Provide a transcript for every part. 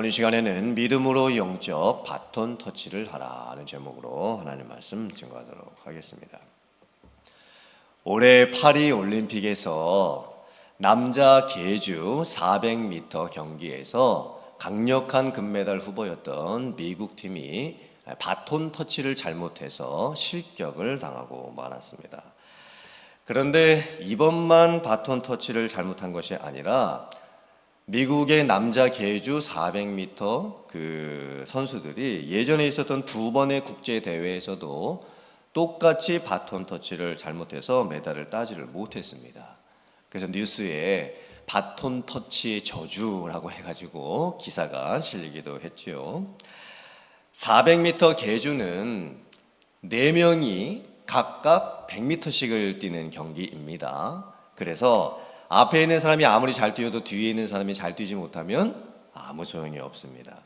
오늘 시간에는 믿음으로 영적 바톤 터치를 하라는 제목으로 하나님 말씀 증거하도록 하겠습니다. 올해 파리 올림픽에서 남자 계주 400m 경기에서 강력한 금메달 후보였던 미국 팀이 바톤 터치를 잘못해서 실격을 당하고 말았습니다. 그런데 이번만 바톤 터치를 잘못한 것이 아니라 미국의 남자 계주 400m 그 선수들이 예전에 있었던 두 번의 국제 대회에서도 똑같이 바톤 터치를 잘못해서 메달을 따지를 못했습니다. 그래서 뉴스에 바톤 터치의 저주라고 해가지고 기사가 실리기도 했지요. 400m 계주는 4명이 각각 100m씩을 뛰는 경기입니다. 그래서 앞에 있는 사람이 아무리 잘 뛰어도 뒤에 있는 사람이 잘 뛰지 못하면 아무 소용이 없습니다.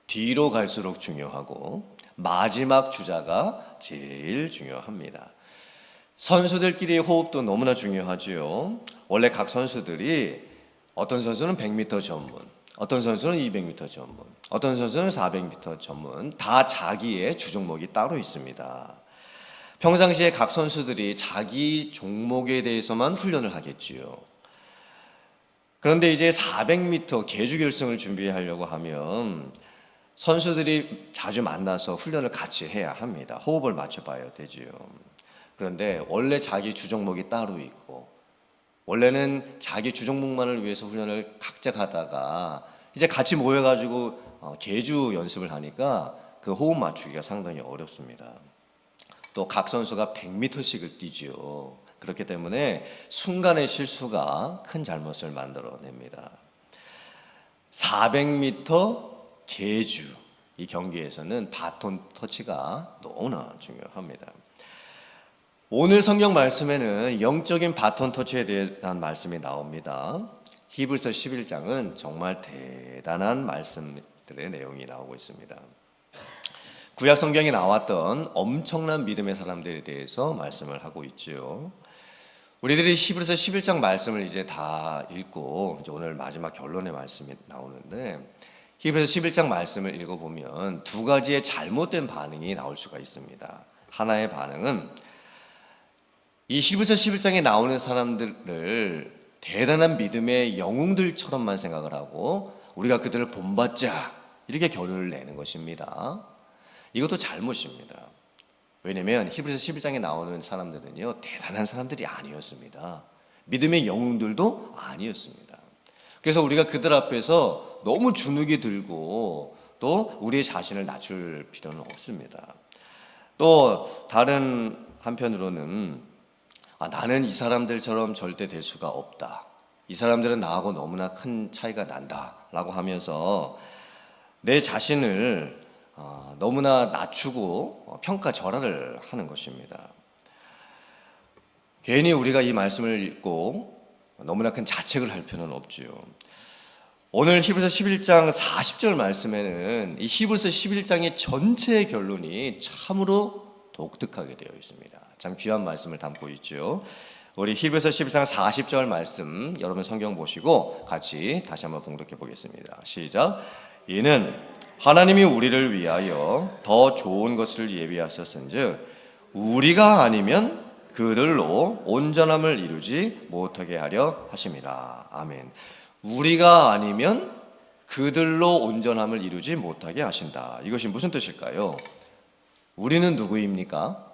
뒤로 갈수록 중요하고 마지막 주자가 제일 중요합니다. 선수들끼리의 호흡도 너무나 중요하지요. 원래 각 선수들이 어떤 선수는 100m 전문, 어떤 선수는 200m 전문, 어떤 선수는 400m 전문, 다 자기의 주종목이 따로 있습니다. 평상시에 각 선수들이 자기 종목에 대해서만 훈련을 하겠지요. 그런데 이제 400m 계주 결승을 준비하려고 하면 선수들이 자주 만나서 훈련을 같이 해야 합니다. 호흡을 맞춰봐야 되지요. 그런데 원래 자기 주종목이 따로 있고 원래는 자기 주종목만을 위해서 훈련을 각자 하다가 이제 같이 모여가지고 계주 연습을 하니까 그 호흡 맞추기가 상당히 어렵습니다. 또 각 선수가 100m씩을 뛰지요. 그렇기 때문에 순간의 실수가 큰 잘못을 만들어냅니다. 400m 계주 이 경기에서는 바톤 터치가 너무나 중요합니다. 오늘 성경 말씀에는 영적인 바톤 터치에 대한 말씀이 나옵니다. 히브리서 11장은 정말 대단한 말씀들의 내용이 나오고 있습니다. 구약 성경에 나왔던 엄청난 믿음의 사람들에 대해서 말씀을 하고 있지요. 우리들이 히브리서 11장 말씀을 이제 다 읽고 이제 오늘 마지막 결론의 말씀이 나오는데 히브리서 11장 말씀을 읽어보면 두 가지의 잘못된 반응이 나올 수가 있습니다. 하나의 반응은 이 히브리서 11장에 나오는 사람들을 대단한 믿음의 영웅들처럼만 생각을 하고 우리가 그들을 본받자 이렇게 결론을 내는 것입니다. 이것도 잘못입니다. 왜냐하면 히브리서 11장에 나오는 사람들은요 대단한 사람들이 아니었습니다. 믿음의 영웅들도 아니었습니다. 그래서 우리가 그들 앞에서 너무 주눅이 들고 또 우리의 자신을 낮출 필요는 없습니다. 또 다른 한편으로는 나는 이 사람들처럼 절대 될 수가 없다. 이 사람들은 나하고 너무나 큰 차이가 난다 라고 하면서 내 자신을 너무나 낮추고 평가절하를 하는 것입니다. 괜히 우리가 이 말씀을 읽고 너무나 큰 자책을 할 필요는 없지요. 오늘 히브리서 11장 40절 말씀에는 이 히브리서 11장의 전체 결론이 참으로 독특하게 되어 있습니다. 참 귀한 말씀을 담고 있죠. 우리 히브리서 11장 40절 말씀 여러분 성경 보시고 같이 다시 한번 봉독해 보겠습니다. 시작. 이는 하나님이 우리를 위하여 더 좋은 것을 예비하셨은즉 우리가 아니면 그들로 온전함을 이루지 못하게 하려 하심이라. 아멘. 우리가 아니면 그들로 온전함을 이루지 못하게 하신다. 이것이 무슨 뜻일까요? 우리는 누구입니까?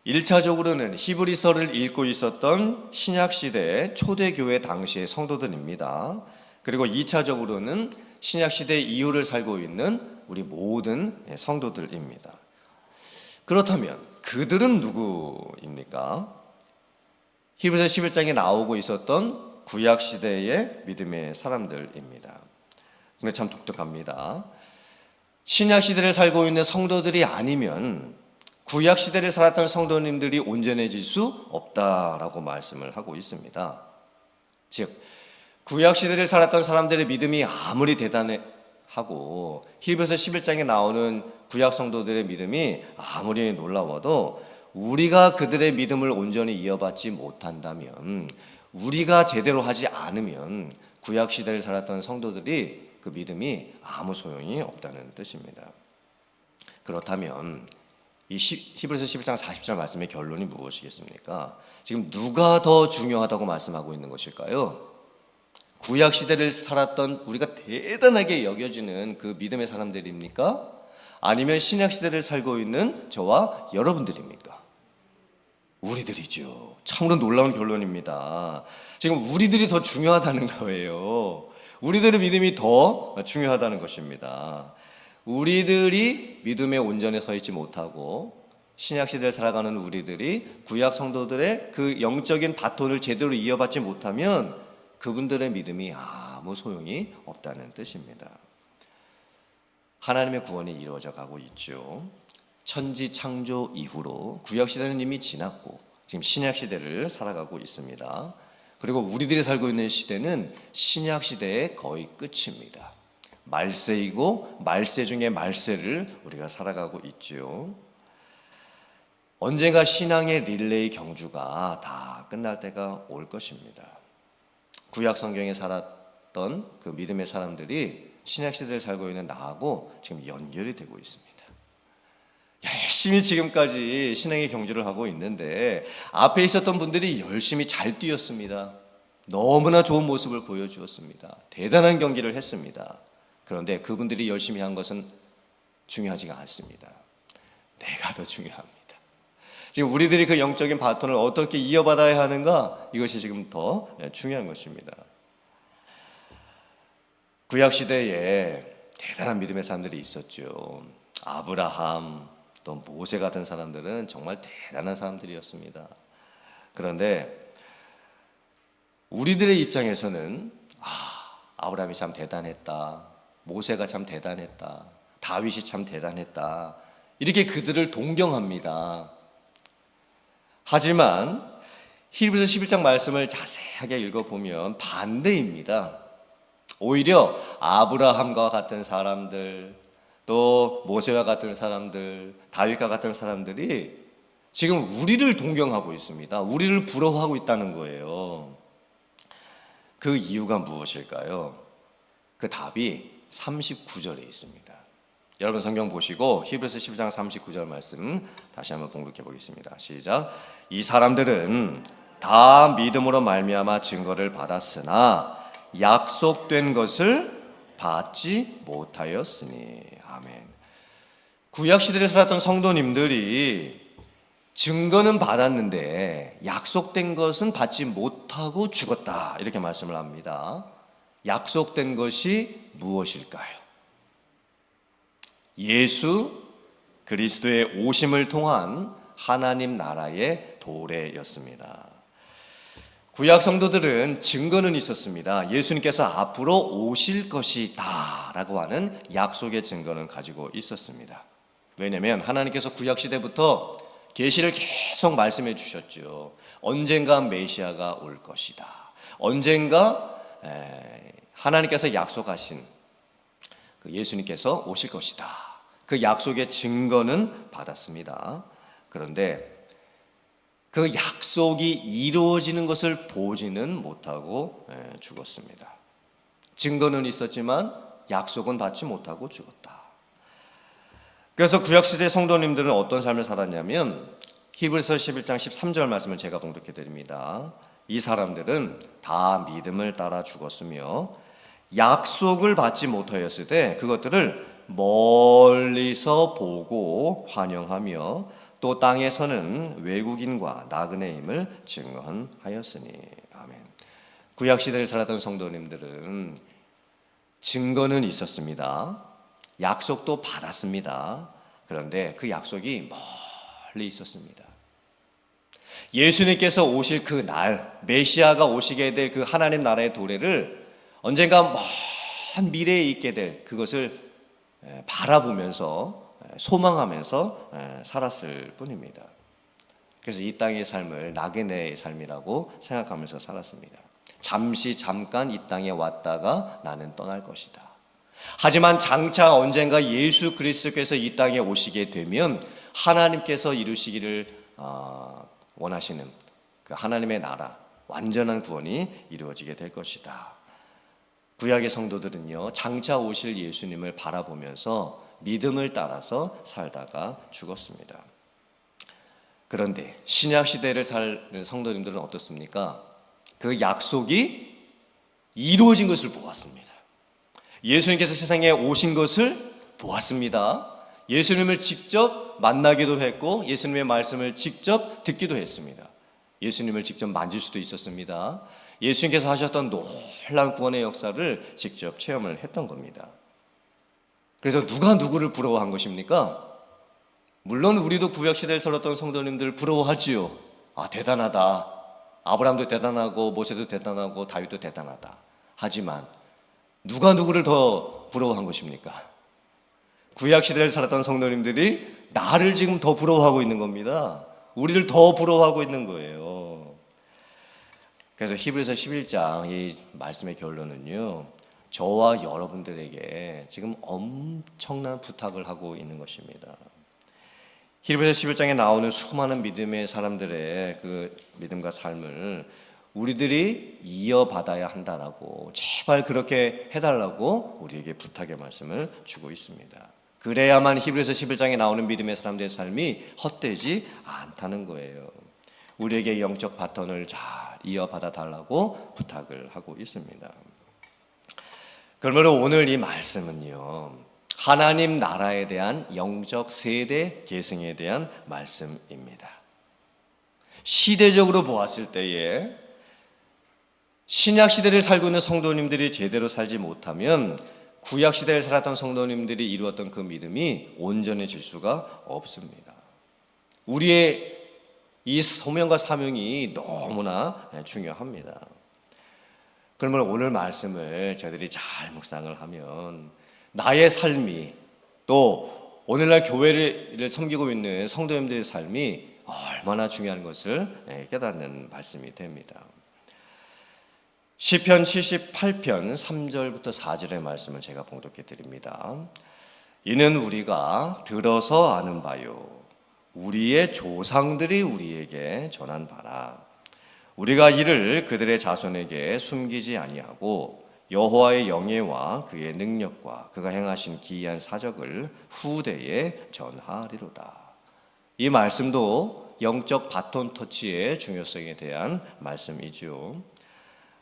1차적으로는 히브리서를 읽고 있었던 신약시대의 초대교회 당시의 성도들입니다. 그리고 2차적으로는 신약시대 이후를 살고 있는 우리 모든 성도들입니다. 그렇다면 그들은 누구입니까? 히브리서 11장에 나오고 있었던 구약시대의 믿음의 사람들입니다. 근데 참 독특합니다. 신약시대를 살고 있는 성도들이 아니면 구약시대를 살았던 성도님들이 온전해질 수 없다라고 말씀을 하고 있습니다. 즉 구약시대를 살았던 사람들의 믿음이 아무리 대단하고 히브리서 11장에 나오는 구약 성도들의 믿음이 아무리 놀라워도 우리가 그들의 믿음을 온전히 이어받지 못한다면 우리가 제대로 하지 않으면 구약시대를 살았던 성도들이 그 믿음이 아무 소용이 없다는 뜻입니다. 그렇다면 이 히브리서 11장 40절 말씀의 결론이 무엇이겠습니까? 지금 누가 더 중요하다고 말씀하고 있는 것일까요? 구약 시대를 살았던 우리가 대단하게 여겨지는 그 믿음의 사람들입니까? 아니면 신약 시대를 살고 있는 저와 여러분들입니까? 우리들이죠. 참으로 놀라운 결론입니다. 지금 우리들이 더 중요하다는 거예요. 우리들의 믿음이 더 중요하다는 것입니다. 우리들이 믿음의 온전에 서 있지 못하고 신약 시대를 살아가는 우리들이 구약 성도들의 그 영적인 바톤을 제대로 이어받지 못하면 그분들의 믿음이 아무 소용이 없다는 뜻입니다. 하나님의 구원이 이루어져 가고 있죠. 천지 창조 이후로 구약 시대는 이미 지났고 지금 신약 시대를 살아가고 있습니다. 그리고 우리들이 살고 있는 시대는 신약 시대의 거의 끝입니다. 말세이고 말세 중에 말세를 우리가 살아가고 있죠. 언젠가 신앙의 릴레이 경주가 다 끝날 때가 올 것입니다. 구약 성경에 살았던 그 믿음의 사람들이 신약 시대를 살고 있는 나하고 지금 연결이 되고 있습니다. 열심히 지금까지 신앙의 경주를 하고 있는데 앞에 있었던 분들이 열심히 잘 뛰었습니다. 너무나 좋은 모습을 보여주었습니다. 대단한 경기를 했습니다. 그런데 그분들이 열심히 한 것은 중요하지가 않습니다. 내가 더 중요합니다. 지금 우리들이 그 영적인 바톤을 어떻게 이어받아야 하는가, 이것이 지금 더 중요한 것입니다. 구약 시대에 대단한 믿음의 사람들이 있었죠. 아브라함, 또 모세 같은 사람들은 정말 대단한 사람들이었습니다. 그런데 우리들의 입장에서는 아브라함이 참 대단했다, 모세가 참 대단했다, 다윗이 참 대단했다, 이렇게 그들을 동경합니다. 하지만 히브리서 11장 말씀을 자세하게 읽어보면 반대입니다. 오히려 아브라함과 같은 사람들, 또 모세와 같은 사람들, 다윗과 같은 사람들이 지금 우리를 동경하고 있습니다. 우리를 부러워하고 있다는 거예요. 그 이유가 무엇일까요? 그 답이 39절에 있습니다. 여러분 성경 보시고 히브리서 11장 39절 말씀 다시 한번 봉독해 보겠습니다. 시작. 이 사람들은 다 믿음으로 말미암아 증거를 받았으나 약속된 것을 받지 못하였으니. 아멘. 구약 시대를 살았던 성도님들이 증거는 받았는데 약속된 것은 받지 못하고 죽었다, 이렇게 말씀을 합니다. 약속된 것이 무엇일까요? 예수 그리스도의 오심을 통한 하나님 나라의 도래였습니다. 구약 성도들은 증거는 있었습니다. 예수님께서 앞으로 오실 것이다 라고 하는 약속의 증거는 가지고 있었습니다. 왜냐하면 하나님께서 구약 시대부터 계시를 계속 말씀해 주셨죠. 언젠가 메시아가 올 것이다, 언젠가 하나님께서 약속하신 그 예수님께서 오실 것이다, 그 약속의 증거는 받았습니다. 그런데 그 약속이 이루어지는 것을 보지는 못하고 죽었습니다. 증거는 있었지만 약속은 받지 못하고 죽었다. 그래서 구약시대 성도님들은 어떤 삶을 살았냐면 히브리서 11장 13절 말씀을 제가 봉독해 드립니다. 이 사람들은 다 믿음을 따라 죽었으며 약속을 받지 못하였을 때 그것들을 멀리서 보고 환영하며 또 땅에서는 외국인과 나그네임을 증언하였으니. 아멘. 구약 시대를 살았던 성도님들은 증거는 있었습니다. 약속도 받았습니다. 그런데 그 약속이 멀리 있었습니다. 예수님께서 오실 그 날, 메시아가 오시게 될 그 하나님 나라의 도래를 언젠가 먼 미래에 있게 될 그것을 바라보면서 소망하면서 살았을 뿐입니다. 그래서 이 땅의 삶을 나그네의 삶이라고 생각하면서 살았습니다. 잠깐 이 땅에 왔다가 나는 떠날 것이다. 하지만 장차 언젠가 예수 그리스도께서 이 땅에 오시게 되면 하나님께서 이루시기를 원하시는 그 하나님의 나라, 완전한 구원이 이루어지게 될 것이다. 구약의 성도들은요, 장차 오실 예수님을 바라보면서 믿음을 따라서 살다가 죽었습니다. 그런데 신약 시대를 사는 성도님들은 어떻습니까? 그 약속이 이루어진 것을 보았습니다. 예수님께서 세상에 오신 것을 보았습니다. 예수님을 직접 만나기도 했고 예수님의 말씀을 직접 듣기도 했습니다. 예수님을 직접 만질 수도 있었습니다. 예수님께서 하셨던 놀라운 구원의 역사를 직접 체험을 했던 겁니다. 그래서 누가 누구를 부러워한 것입니까? 물론 우리도 구약시대에 살았던 성도님들 부러워하지요. 아, 대단하다. 아브라함도 대단하고 모세도 대단하고 다윗도 대단하다. 하지만 누가 누구를 더 부러워한 것입니까? 구약시대를 살았던 성도님들이 나를 지금 더 부러워하고 있는 겁니다. 우리를 더 부러워하고 있는 거예요. 그래서 히브리서 11장 이 말씀의 결론은요, 저와 여러분들에게 지금 엄청난 부탁을 하고 있는 것입니다. 히브리서 11장에 나오는 수많은 믿음의 사람들의 그 믿음과 삶을 우리들이 이어받아야 한다라고, 제발 그렇게 해달라고 우리에게 부탁의 말씀을 주고 있습니다. 그래야만 히브리서 11장에 나오는 믿음의 사람들의 삶이 헛되지 않다는 거예요. 우리에게 영적 바톤을 잘 이어받아 달라고 부탁을 하고 있습니다. 그러므로 오늘 이 말씀은요, 하나님 나라에 대한 영적 세대 계승에 대한 말씀입니다. 시대적으로 보았을 때에 신약 시대를 살고 있는 성도님들이 제대로 살지 못하면 구약 시대를 살았던 성도님들이 이루었던 그 믿음이 온전해질 수가 없습니다. 우리의 이 소명과 사명이 너무나 중요합니다. 그러면 오늘 말씀을 저희들이 잘 묵상을 하면 나의 삶이, 또 오늘날 교회를 섬기고 있는 성도님들의 삶이 얼마나 중요한 것을 깨닫는 말씀이 됩니다. 시편 78편 3절부터 4절의 말씀을 제가 봉독해 드립니다. 이는 우리가 들어서 아는 바요, 우리의 조상들이 우리에게 전한 바라. 우리가 이를 그들의 자손에게 숨기지 아니하고 여호와의 영예와 그의 능력과 그가 행하신 기이한 사적을 후대에 전하리로다. 이 말씀도 영적 바톤 터치의 중요성에 대한 말씀이죠.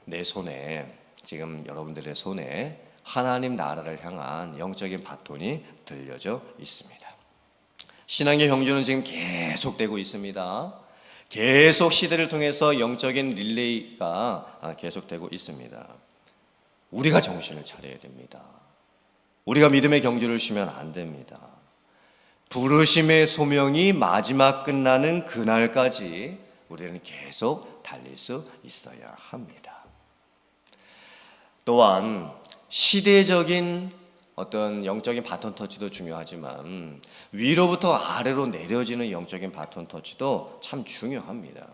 내 손에, 지금 여러분들의 손에 하나님 나라를 향한 영적인 바톤이 들려져 있습니다. 신앙의 경주는 지금 계속되고 있습니다. 계속 시대를 통해서 영적인 릴레이가 계속되고 있습니다. 우리가 정신을 차려야 됩니다. 우리가 믿음의 경주를 쉬면 안 됩니다. 부르심의 소명이 마지막 끝나는 그날까지 우리는 계속 달릴 수 있어야 합니다. 또한 시대적인 어떤 영적인 바톤 터치도 중요하지만 위로부터 아래로 내려지는 영적인 바톤 터치도 참 중요합니다.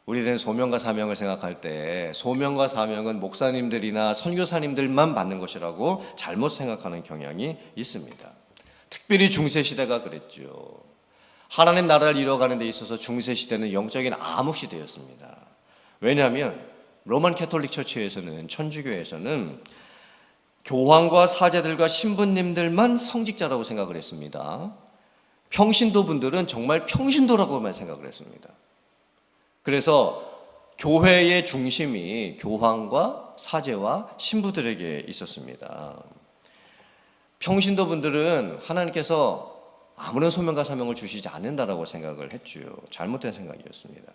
우리들은 소명과 사명을 생각할 때 소명과 사명은 목사님들이나 선교사님들만 받는 것이라고 잘못 생각하는 경향이 있습니다. 특별히 중세시대가 그랬죠. 하나님 나라를 이뤄가는 데 있어서 중세시대는 영적인 암흑시대였습니다. 왜냐하면 로만 캐톨릭 처치에서는, 천주교에서는 교황과 사제들과 신부님들만 성직자라고 생각을 했습니다. 평신도 분들은 정말 평신도라고만 생각을 했습니다. 그래서 교회의 중심이 교황과 사제와 신부들에게 있었습니다. 평신도 분들은 하나님께서 아무런 소명과 사명을 주시지 않는다라고 생각을 했죠. 잘못된 생각이었습니다.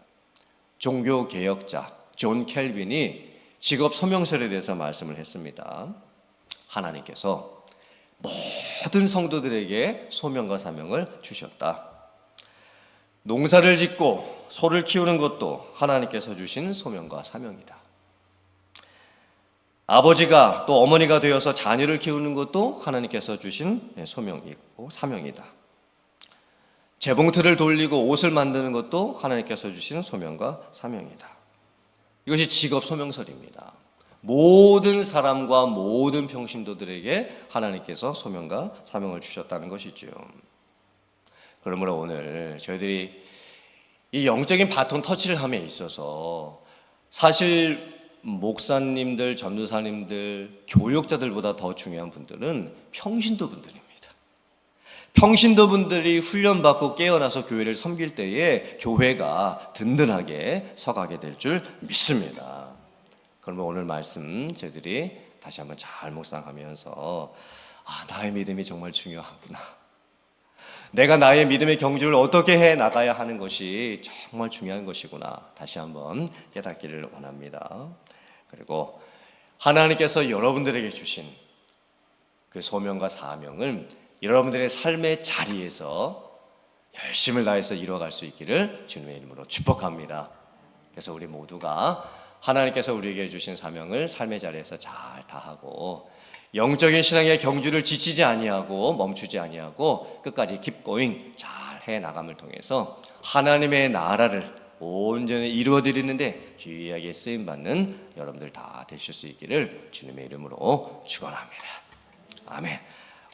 종교개혁자 존 켈빈이 직업 소명설에 대해서 말씀을 했습니다. 하나님께서 모든 성도들에게 소명과 사명을 주셨다. 농사를 짓고 소를 키우는 것도 하나님께서 주신 소명과 사명이다. 아버지가 또 어머니가 되어서 자녀를 키우는 것도 하나님께서 주신 소명이고 사명이다. 재봉틀을 돌리고 옷을 만드는 것도 하나님께서 주신 소명과 사명이다. 이것이 직업 소명설입니다. 모든 사람과 모든 평신도들에게 하나님께서 소명과 사명을 주셨다는 것이죠. 그러므로 오늘 저희들이 이 영적인 바톤 터치를 함에 있어서 사실 목사님들, 전도사님들, 교육자들보다 더 중요한 분들은 평신도 분들입니다. 평신도 분들이 훈련받고 깨어나서 교회를 섬길 때에 교회가 든든하게 서가게 될 줄 믿습니다. 그러면 오늘 말씀 저희들이 다시 한번 잘 묵상하면서 나의 믿음이 정말 중요하구나. 내가 나의 믿음의 경주를 어떻게 해 나가야 하는 것이 정말 중요한 것이구나. 다시 한번 깨닫기를 원합니다. 그리고 하나님께서 여러분들에게 주신 그 소명과 사명을 여러분들의 삶의 자리에서 열심을 다해서 이루어갈 수 있기를 주님의 이름으로 축복합니다. 그래서 우리 모두가 하나님께서 우리에게 주신 사명을 삶의 자리에서 잘 다하고 영적인 신앙의 경주를 지치지 아니하고 멈추지 아니하고 끝까지 keep going 잘 해나감을 통해서 하나님의 나라를 온전히 이루어드리는데 귀하게 쓰임받는 여러분들 다 되실 수 있기를 주님의 이름으로 축원합니다. 아멘.